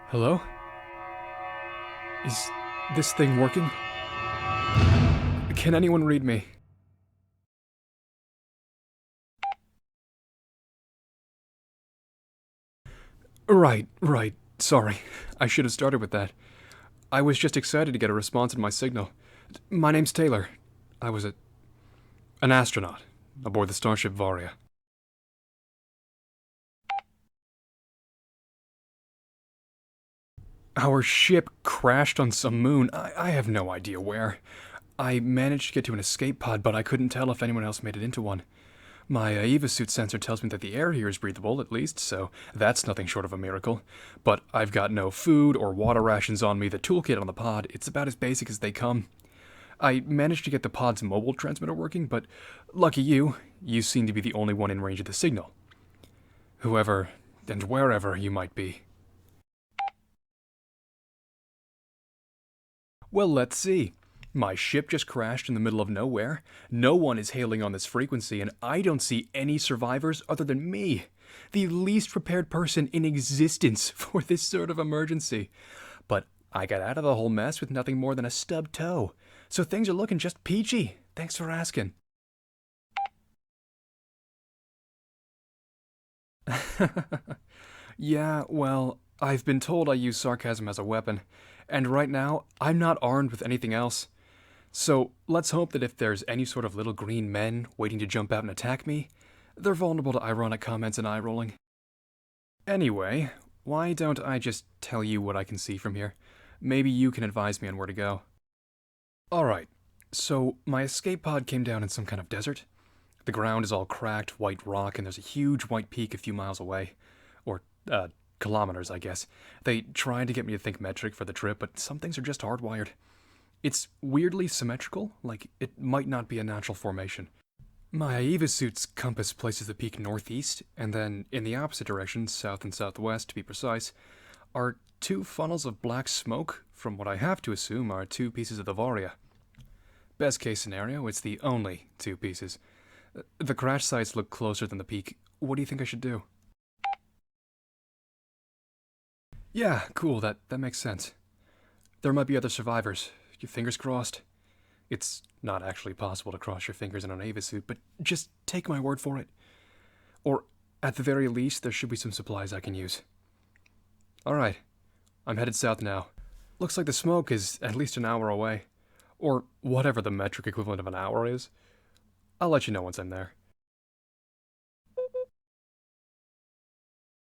Hello? Is this thing working? Can anyone read me? Right. Sorry. I should have started with that. I was just excited to get a response in my signal. My name's Taylor. I was an astronaut aboard the starship Varia. Our ship crashed on some moon. I have no idea where. I managed to get to an escape pod, but I couldn't tell if anyone else made it into one. My Eva suit sensor tells me that the air here is breathable, at least, so that's nothing short of a miracle. But I've got no food or water rations on me. The toolkit on the pod, it's about as basic as they come. I managed to get the pod's mobile transmitter working, but lucky you seem to be the only one in range of the signal. Whoever and wherever you might be. Well, let's see. My ship just crashed in the middle of nowhere. No one is hailing on this frequency, and I don't see any survivors other than me. The least prepared person in existence for this sort of emergency. But I got out of the whole mess with nothing more than a stubbed toe. So things are looking just peachy. Thanks for asking. Yeah, well, I've been told I use sarcasm as a weapon, and right now, I'm not armed with anything else. So let's hope that if there's any sort of little green men waiting to jump out and attack me, they're vulnerable to ironic comments and eye rolling. Anyway, why don't I just tell you what I can see from here? Maybe you can advise me on where to go. Alright, so my escape pod came down in some kind of desert. The ground is all cracked white rock, and there's a huge white peak a few miles away. Or, kilometers, I guess. They tried to get me to think metric for the trip, but some things are just hardwired. It's weirdly symmetrical, like it might not be a natural formation. My Aeva suit's compass places the peak northeast, and then in the opposite direction, south and southwest to be precise, are two funnels of black smoke from what I have to assume are two pieces of the Varia. Best case scenario, it's the only two pieces. The crash sites look closer than the peak. What do you think I should do? Yeah, cool, that makes sense. There might be other survivors. Your fingers crossed. It's not actually possible to cross your fingers in an Ava suit, but just take my word for it. Or, at the very least, there should be some supplies I can use. Alright, I'm headed south now. Looks like the smoke is at least an hour away. Or whatever the metric equivalent of an hour is. I'll let you know once I'm there.